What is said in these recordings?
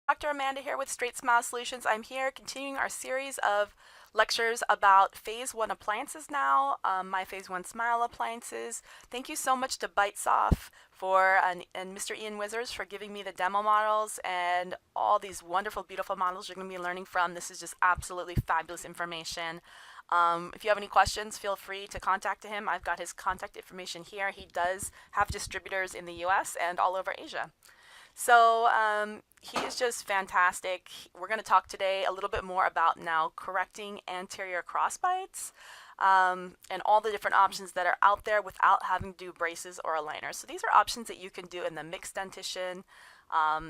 Dr. Amanda here with StraightSmile Solutions. I'm here continuing our series of lectures about Phase 1 appliances now, my Phase 1 Smile appliances. Thank you so much to BiteSoft and Mr. Ian Wizards for giving me the demo models and all these wonderful, beautiful models you're going to be learning from. This is just absolutely fabulous information. If you have any questions, feel free to contact him. I've got his contact information here. He does have distributors in the US and all over Asia. So he is just fantastic. We're going to talk today a little bit more about now correcting anterior crossbites and all the different options that are out there without having to do braces or aligners. So these are options that you can do in the mixed dentition.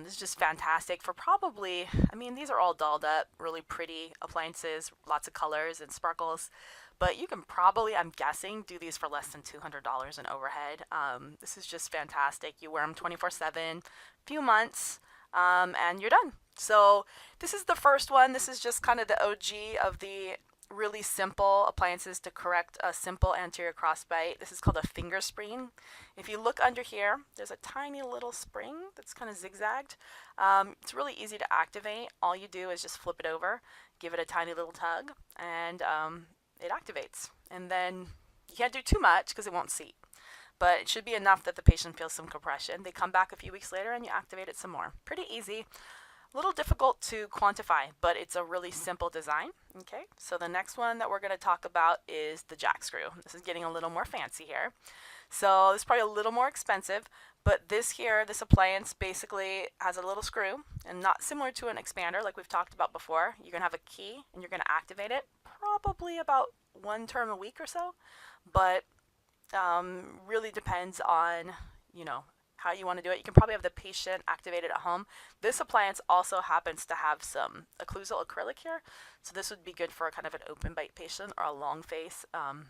This is just fantastic for probably, I mean, these are all dolled up, really pretty appliances, lots of colors and sparkles. But you can probably, I'm guessing, do these for less than $200 in overhead. This is just fantastic. You wear them 24/7, few months, and you're done. So this is the first one. This is just kind of the OG of the really simple appliances to correct a simple anterior crossbite. This is called a finger spring. If you look under here, there's a tiny little spring that's kind of zigzagged. It's really easy to activate. All you do is just flip it over, give it a tiny little tug, and it activates. And then you can't do too much because it won't seat. But it should be enough that the patient feels some compression. They come back a few weeks later and you activate it some more. Pretty easy. A little difficult to quantify, but it's a really simple design. Okay, so the next one that we're going to talk about is the jack screw. This is getting a little more fancy here. So this is probably a little more expensive, but this here, this appliance basically has a little screw, and not similar to an expander like we've talked about before. You're going to have a key and you're going to activate it probably about one term a week or so, but really depends on, how you want to do it. You can probably have the patient activated at home. This appliance also happens to have some occlusal acrylic here, so this would be good for kind of an open bite patient or a long face,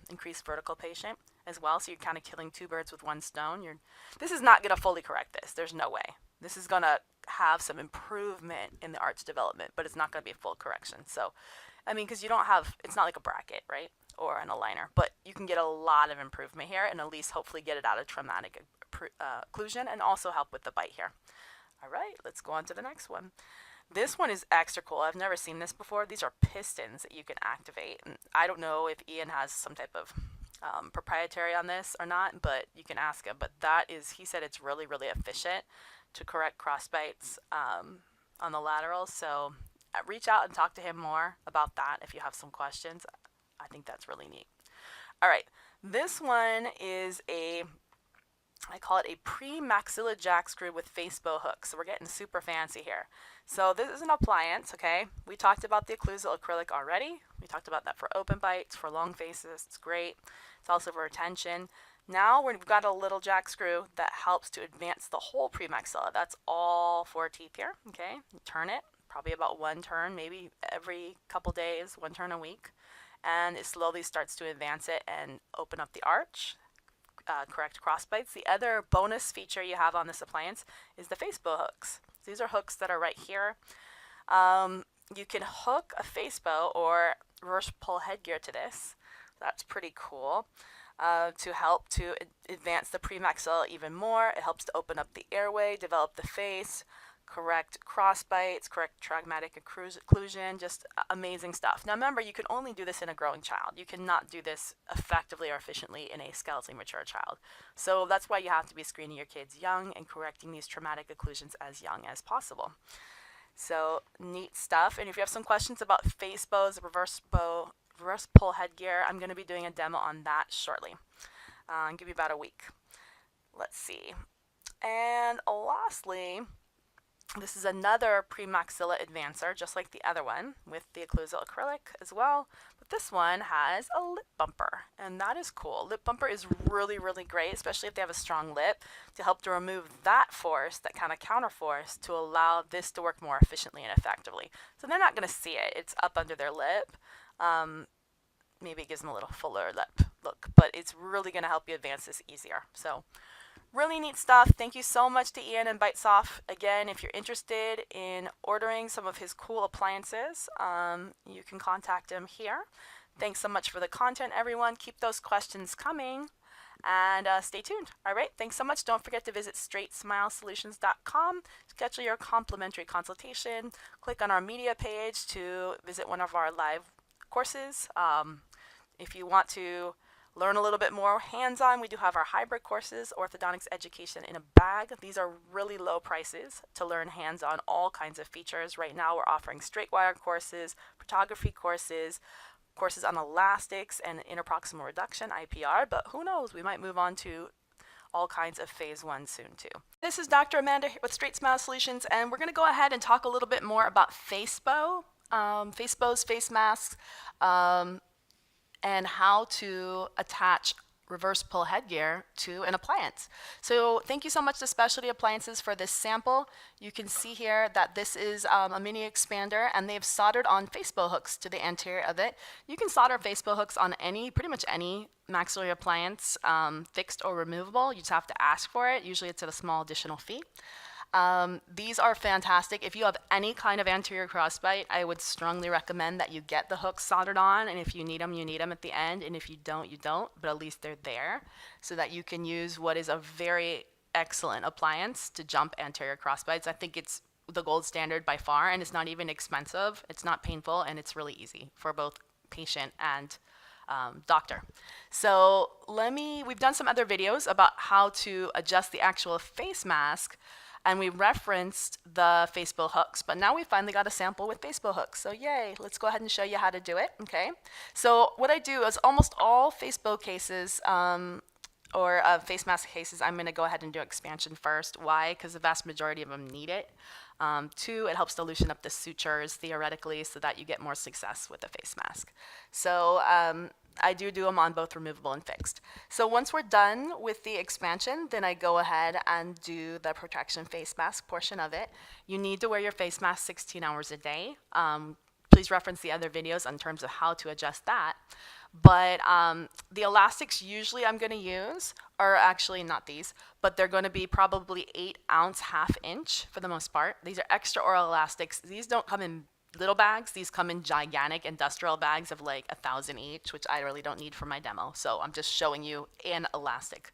increased vertical patient as well. So you're kind of killing two birds with one stone. This is not going to fully correct this. There's no way. This is going to have some improvement in the arch development, but it's not going to be a full correction. So, I mean, because you don't have, it's not like a bracket, right? Or an aligner, but you can get a lot of improvement here and at least hopefully get it out of traumatic occlusion and also help with the bite here. All right, let's go on to the next one. This one is extra cool. I've never seen this before. These are pistons that you can activate. And I don't know if Ian has some type of proprietary on this or not, but you can ask him. But that is, he said it's really, really efficient to correct crossbites on the laterals. So reach out and talk to him more about that if you have some questions. I think that's really neat. All right, this one is I call it a pre-maxilla jack screw with face bow hook. So we're getting super fancy here. So this is an appliance, okay? We talked about the occlusal acrylic already. We talked about that for open bites, for long faces. It's great. It's also for retention. Now we've got a little jack screw that helps to advance the whole pre-maxilla. That's all four teeth here, okay? You turn it, probably about one turn, maybe every couple days, one turn a week. And it slowly starts to advance it and open up the arch, correct crossbites. The other bonus feature you have on this appliance is the face bow hooks. These are hooks that are right here. You can hook a face bow or reverse pull headgear to this. That's pretty cool. To help to advance the premaxilla even more. It helps to open up the airway, develop the face, correct crossbites, correct traumatic occlusion, just amazing stuff. Now remember, you can only do this in a growing child. You cannot do this effectively or efficiently in a skeletally mature child. So that's why you have to be screening your kids young and correcting these traumatic occlusions as young as possible. So neat stuff. And if you have some questions about face bows, reverse pull headgear, I'm going to be doing a demo on that shortly. I'll give you about a week. Let's see. And lastly, this is another premaxilla advancer, just like the other one, with the occlusal acrylic as well. But this one has a lip bumper, and that is cool. Lip bumper is really, really great, especially if they have a strong lip, to help to remove that force, that kind of counter force, to allow this to work more efficiently and effectively. So they're not going to see it. It's up under their lip. Maybe it gives them a little fuller lip look, but it's really going to help you advance this easier. So really neat stuff. Thank you so much to Ian and BiteSoft. Again, if you're interested in ordering some of his cool appliances, you can contact him here. Thanks so much for the content, everyone. Keep those questions coming. and stay tuned. All right, thanks so much. Don't forget to visit StraightSmileSolutions.com, schedule your complimentary consultation, click on our media page to visit one of our live courses. If you want to learn a little bit more hands-on, we do have our hybrid courses, Orthodontics Education in a Bag. These are really low prices to learn hands-on all kinds of features. Right now we're offering straight wire courses, photography courses, courses on elastics and interproximal reduction, IPR, but who knows, we might move on to all kinds of phase 1 soon too. This is Dr. Amanda here with StraightSmile Solutions, and we're going to go ahead and talk a little bit more about Facebow, Facebows, face masks, and how to attach reverse pull headgear to an appliance. So thank you so much to Specialty Appliances for this sample. You can see here that this is a mini expander, and they've soldered on Facebow hooks to the anterior of it. You can solder Facebow hooks on pretty much any maxillary appliance, fixed or removable. You just have to ask for it. Usually it's at a small additional fee. These are fantastic. If you have any kind of anterior crossbite, I would strongly recommend that you get the hooks soldered on, and if you need them at the end, and if you don't, you don't, but at least they're there so that you can use what is a very excellent appliance to jump anterior crossbites. I think it's the gold standard by far, and it's not even expensive, it's not painful, and it's really easy for both patient and doctor. So we've done some other videos about how to adjust the actual face mask, and we referenced the Facebow hooks, but now we finally got a sample with Facebow hooks. So yay, let's go ahead and show you how to do it, okay? So what I do is almost all Facebow cases, or face mask cases, I'm gonna go ahead and do expansion first. Why? Because the vast majority of them need it. 2, it helps to loosen up the sutures theoretically so that you get more success with the face mask. So I do them on both removable and fixed. So once we're done with the expansion, then I go ahead and do the protraction face mask portion of it. You need to wear your face mask 16 hours a day. Please reference the other videos in terms of how to adjust that. But the elastics usually I'm going to use are actually not these, but they're going to be probably 8-ounce, 1/2 inch for the most part. These are extra oral elastics. These don't come in little bags. These come in gigantic industrial bags of like 1,000 each, which I really don't need for my demo. So I'm just showing you an elastic.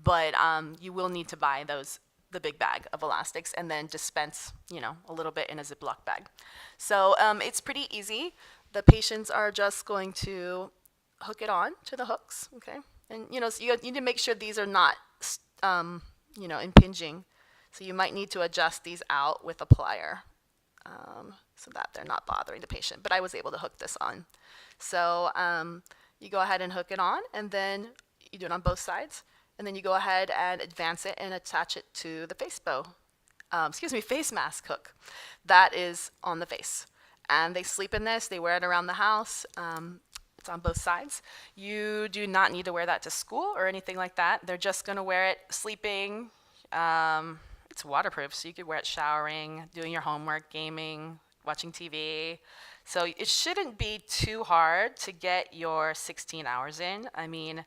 But you will need to buy the big bag of elastics and then dispense, a little bit in a Ziploc bag. So it's pretty easy. The patients are just going to hook it on to the hooks, okay? And so you need to make sure these are not, impinging. So you might need to adjust these out with a plier so that they're not bothering the patient. But I was able to hook this on. So you go ahead and hook it on, and then you do it on both sides, and then you go ahead and advance it and attach it to the face mask hook that is on the face. And they sleep in this. They wear it around the house. It's on both sides. You do not need to wear that to school or anything like that. They're just going to wear it sleeping. It's waterproof, so you could wear it showering, doing your homework, gaming, watching TV. So it shouldn't be too hard to get your 16 hours in. I mean,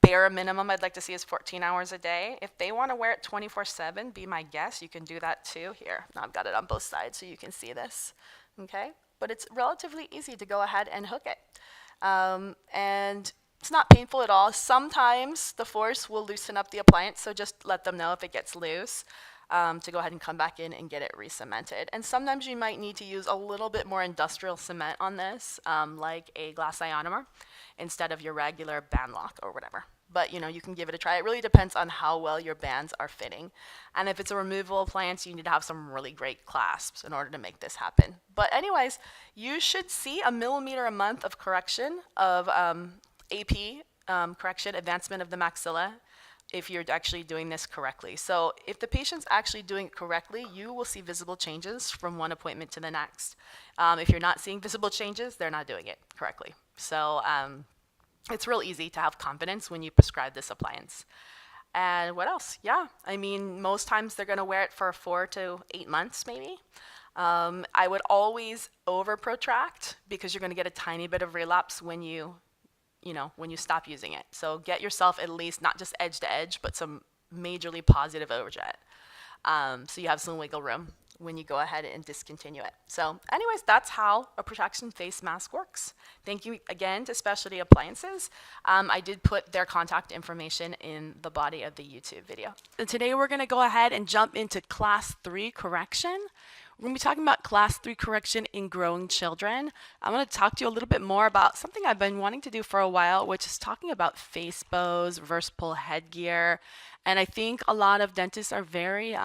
bare minimum I'd like to see is 14 hours a day. If they want to wear it 24/7, be my guest. You can do that too. Here, now I've got it on both sides so you can see this. Okay, but it's relatively easy to go ahead and hook it. And it's not painful at all. Sometimes the force will loosen up the appliance, so just let them know if it gets loose to go ahead and come back in and get it re-cemented. And sometimes you might need to use a little bit more industrial cement on this, like a glass ionomer, instead of your regular band lock or whatever. But you can give it a try. It really depends on how well your bands are fitting. And if it's a removable appliance, you need to have some really great clasps in order to make this happen. But anyways, you should see 1 millimeter a month of correction of AP, correction, advancement of the maxilla, if you're actually doing this correctly. So if the patient's actually doing it correctly, you will see visible changes from one appointment to the next. If you're not seeing visible changes, they're not doing it correctly. So it's real easy to have confidence when you prescribe this appliance. And what else? Yeah, I mean, most times they're going to wear it for 4 to 8 months maybe. I would always over protract because you're going to get a tiny bit of relapse when you stop using it. So get yourself at least not just edge to edge, but some majorly positive overjet. So you have some wiggle room. when you go ahead and discontinue it. So anyways, that's how a protection face mask works. Thank you again to Specialty Appliances. I did put their contact information in the body of the YouTube video. And today we're going to go ahead and jump into class 3 correction. We're going to be talking about class 3 correction in growing children. I'm going to talk to you a little bit more about something I've been wanting to do for a while, which is talking about face bows, reverse pull headgear. And I think a lot of dentists are very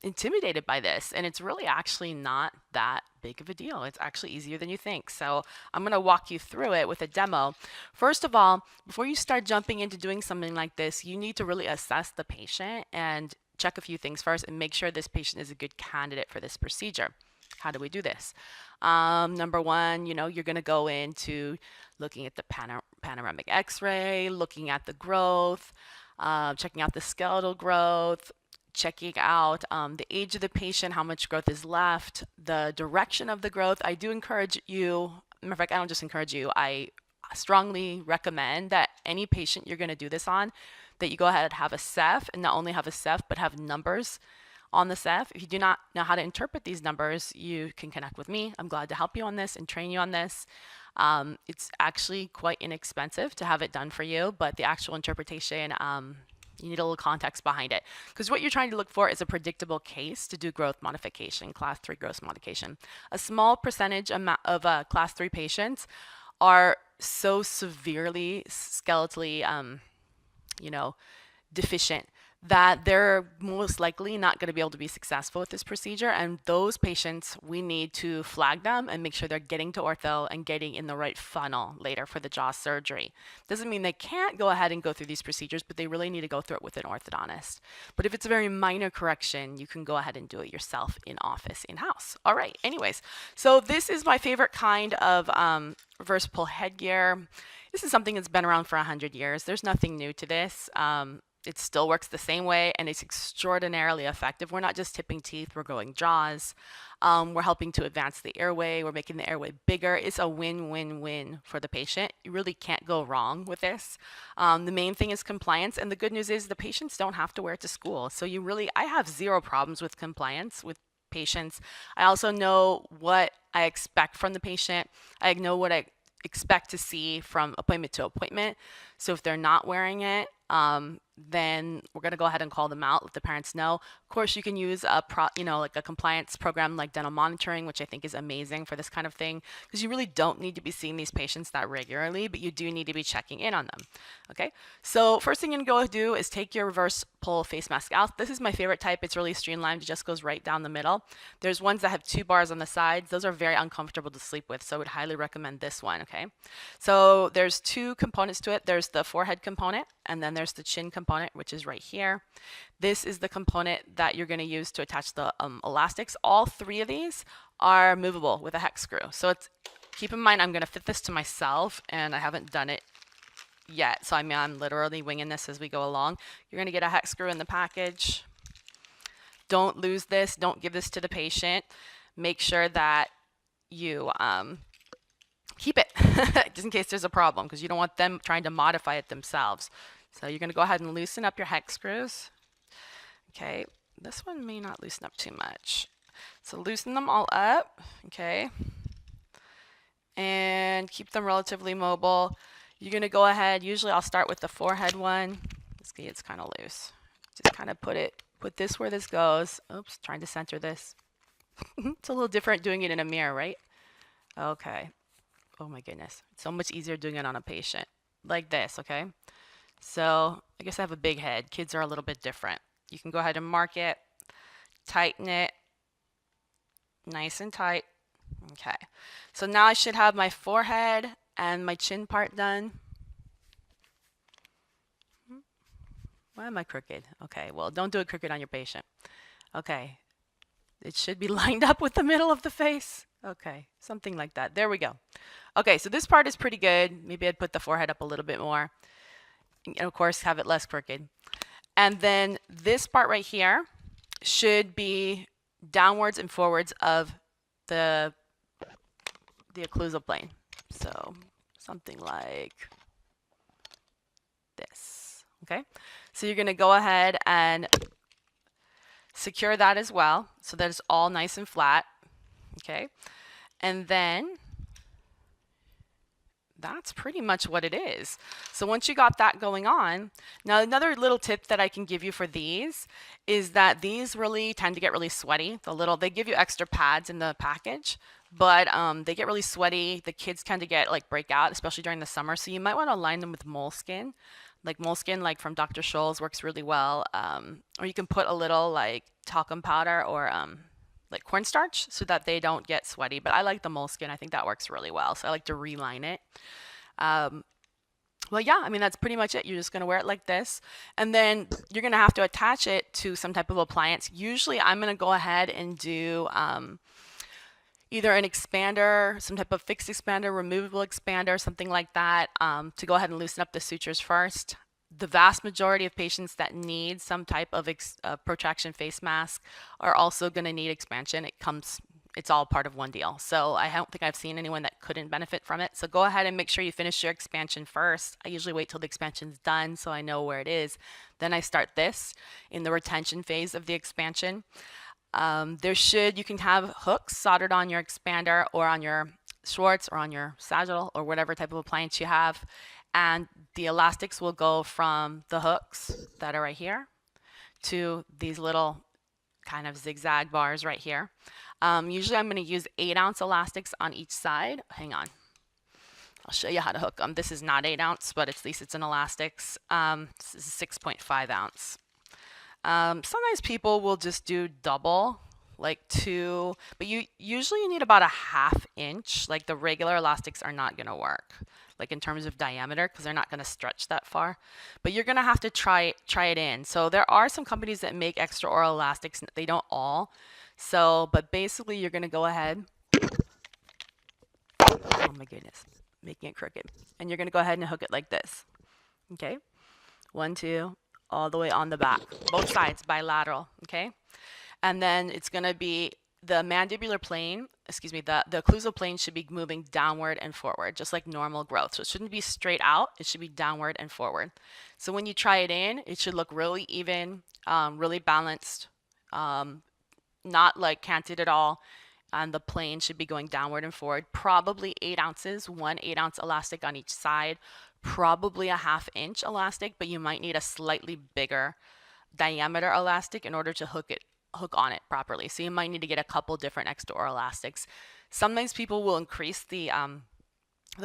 intimidated by this, and it's really actually not that big of a deal. It's actually easier than you think. So I'm going to walk you through it with a demo. First of all, before you start jumping into doing something like this, you need to really assess the patient and check a few things first and make sure this patient is a good candidate for this procedure. How do we do this? Number one, you're going to go into looking at the panoramic x-ray, looking at the growth, checking out the skeletal growth, checking out the age of the patient, how much growth is left, the direction of the growth. I do encourage you, matter of fact, I don't just encourage you, I strongly recommend that any patient you're going to do this on, that you go ahead and have a Ceph, and not only have a Ceph, but have numbers on the Ceph. If you do not know how to interpret these numbers, you can connect with me. I'm glad to help you on this and train you on this. It's actually quite inexpensive to have it done for you, but the actual interpretation, you need a little context behind it. Because what you're trying to look for is a predictable case to do growth modification, class 3 growth modification. A small percentage of class 3 patients are so severely skeletally deficient that they're most likely not going to be able to be successful with this procedure. And those patients, we need to flag them and make sure they're getting to ortho and getting in the right funnel later for the jaw surgery. Doesn't mean they can't go ahead and go through these procedures, but they really need to go through it with an orthodontist. But if it's a very minor correction, you can go ahead and do it yourself in office, in-house. All right, anyways, so this is my favorite kind of reverse pull headgear. This is something that's been around for 100 years. There's nothing new to this. It still works the same way, and it's extraordinarily effective. We're not just tipping teeth, we're growing jaws. We're helping to advance the airway. We're making the airway bigger. It's a win-win-win for the patient. You really can't go wrong with this. The main thing is compliance, and the good news is the patients don't have to wear it to school. So I have zero problems with compliance with patients. I also know what I expect from the patient. I know what I expect to see from appointment to appointment. So if they're not wearing it, then we're going to go ahead and call them out, let the parents know. Of course, you can use like a compliance program like dental monitoring, which I think is amazing for this kind of thing, because you really don't need to be seeing these patients that regularly, but you do need to be checking in on them. Okay, so first thing you're going to go do is take your reverse pull face mask out. This is my favorite type. It's really streamlined. It just goes right down the middle. There's ones that have 2 bars on the sides. Those are very uncomfortable to sleep with, so I would highly recommend this one. Okay, so there's 2 components to it. There's the forehead component, and then there's the chin component, which is right here. This is the component that you're going to use to attach the elastics. All 3 of these are movable with a hex screw. So keep in mind, I'm going to fit this to myself, and I haven't done it yet. So I'm literally winging this as we go along. You're going to get a hex screw in the package. Don't lose this. Don't give this to the patient. Make sure that you keep it just in case there's a problem, because you don't want them trying to modify it themselves. So you're going to go ahead and loosen up your hex screws. Okay, this one may not loosen up too much. So loosen them all up, okay, and keep them relatively mobile. You're going to go ahead, usually I'll start with the forehead one. See, it's kind of loose. Just kind of put this where this goes. Oops, trying to center this. It's a little different doing it in a mirror, right? Okay. Oh my goodness. It's so much easier doing it on a patient. Like this, okay? So I guess I have a big head. Kids are a little bit different. You can go ahead and mark it, tighten it, nice and tight. Okay, so now I should have my forehead and my chin part done. Why am I crooked? Okay, well, don't do it crooked on your patient. Okay, it should be lined up with the middle of the face. Okay, something like that. There we go. Okay, so this part is pretty good. Maybe I'd put the forehead up a little bit more. And of course, have it less crooked. And then this part right here should be downwards and forwards of the occlusal plane. So something like this. Okay, so you're going to go ahead and secure that as well so that it's all nice and flat. Okay, and then that's pretty much what it is. So once you got that going on, now another little tip that I can give you for these is that these really tend to get really sweaty. They give you extra pads in the package, but they get really sweaty. The kids tend to get like breakout, especially during the summer. So you might want to line them with moleskin. Like moleskin, like from Dr. Scholl's, works really well. Or you can put a little like talcum powder or like cornstarch so that they don't get sweaty. But I like the moleskin. I think that works really well. So I like to reline it. Well, yeah, I mean, that's pretty much it. You're just going to wear it like this. And then you're going to have to attach it to some type of appliance. Usually I'm going to go ahead and do either an expander, some type of fixed expander, removable expander, something like that, to go ahead and loosen up the sutures first. The vast majority of patients that need some type of protraction face mask are also going to need expansion. It's all part of one deal. So I don't think I've seen anyone that couldn't benefit from it. So go ahead and make sure you finish your expansion first. I usually wait till the expansion's done so I know where it is. Then I start this in the retention phase of the expansion. You can have hooks soldered on your expander or on your Schwartz or on your sagittal or whatever type of appliance you have. And the elastics will go from the hooks that are right here to these little kind of zigzag bars right here. Usually I'm going to use 8-ounce elastics on each side. Hang on. I'll show you how to hook them. This is not 8-ounce, but at least it's an elastics. This is 6.5 ounce. Sometimes people will just do double, like 2, but you usually need about a 1/2 inch. Like the regular elastics are not going to work, like in terms of diameter, because they're not going to stretch that far. But you're going to have to try it in. So there are some companies that make extra oral elastics. They don't all. So, but basically you're going to go ahead. Oh my goodness, making it crooked. And you're going to go ahead and hook it like this. Okay, 1, 2, all the way on the back, both sides, bilateral. Okay, and then it's going to be the mandibular plane, excuse me, the occlusal plane should be moving downward and forward, just like normal growth. So it shouldn't be straight out, it should be downward and forward. So when you try it in, it should look really even, really balanced, not like canted at all. And the plane should be going downward and forward. Probably 8 ounces, 1 8-ounce elastic on each side, probably a 1/2 inch elastic, but you might need a slightly bigger diameter elastic in order to hook on it properly. So you might need to get a couple different extra oral elastics. Sometimes people will increase the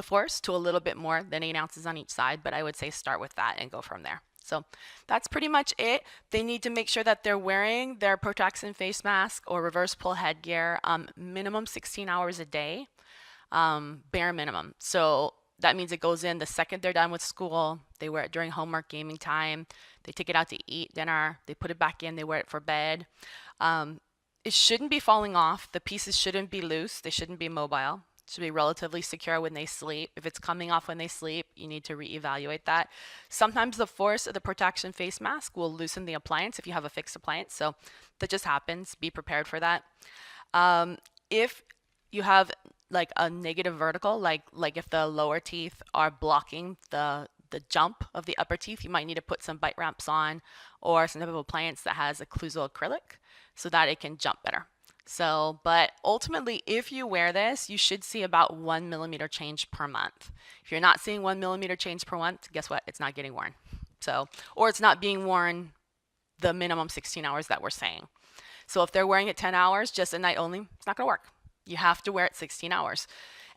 force to a little bit more than 8 ounces on each side, but I would say start with that and go from there. So that's pretty much it. They need to make sure that they're wearing their Protraction face mask or reverse pull headgear minimum 16 hours a day, bare minimum. So that means it goes in the second they're done with school. They wear it during homework, gaming time. They take it out to eat dinner. They put it back in. They wear it for bed. It shouldn't be falling off. The pieces shouldn't be loose. They shouldn't be mobile. It should be relatively secure when they sleep. If it's coming off when they sleep, you need to reevaluate that. Sometimes the force of the Protraction face mask will loosen the appliance if you have a fixed appliance. So that just happens. Be prepared for that. If you have like a negative vertical, like if the lower teeth are blocking the jump of the upper teeth, you might need to put some bite ramps on or some type of appliance that has occlusal acrylic so that it can jump better. So, but ultimately, if you wear this, you should see about 1 millimeter change per month. If you're not seeing 1 millimeter change per month, guess what? It's not getting worn. So, or it's not being worn the minimum 16 hours that we're saying. So if they're wearing it 10 hours, just at night only, it's not going to work. You have to wear it 16 hours.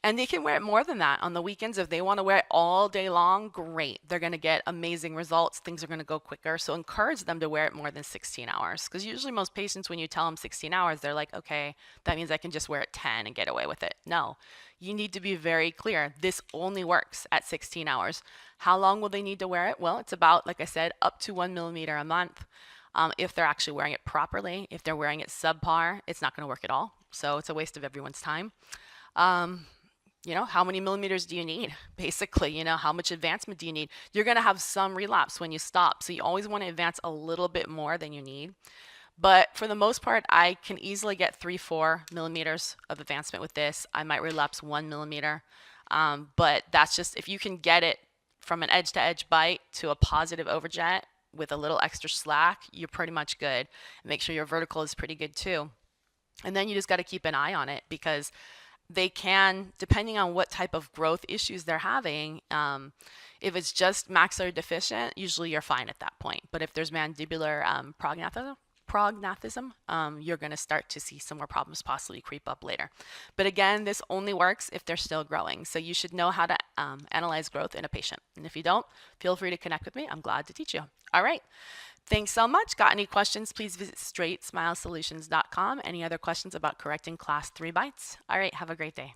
And they can wear it more than that on the weekends. If they want to wear it all day long, great. They're going to get amazing results. Things are going to go quicker. So encourage them to wear it more than 16 hours. Because usually most patients, when you tell them 16 hours, they're like, okay, that means I can just wear it 10 and get away with it. No, you need to be very clear. This only works at 16 hours. How long will they need to wear it? Well, it's about, like I said, up to 1 millimeter a month. If they're actually wearing it properly, if they're wearing it subpar, it's not going to work at all. So it's a waste of everyone's time. You know, how many millimeters do you need? Basically, you know, how much advancement do you need? You're going to have some relapse when you stop. So you always want to advance a little bit more than you need. But for the most part, I can easily get 3-4 millimeters of advancement with this. I might relapse 1 millimeter. But that's just, if you can get it from an edge to edge bite to a positive overjet, with a little extra slack, you're pretty much good. Make sure your vertical is pretty good too. And then you just got to keep an eye on it, because they can, depending on what type of growth issues they're having, if it's just maxillary deficient, usually you're fine at that point. But if there's mandibular prognathism, you're going to start to see some more problems possibly creep up later. But again, this only works if they're still growing. So you should know how to analyze growth in a patient. And if you don't, feel free to connect with me. I'm glad to teach you. All right. Thanks so much. Got any questions, please visit StraightSmileSolutions.com. Any other questions about correcting class 3 bites? All right, have a great day.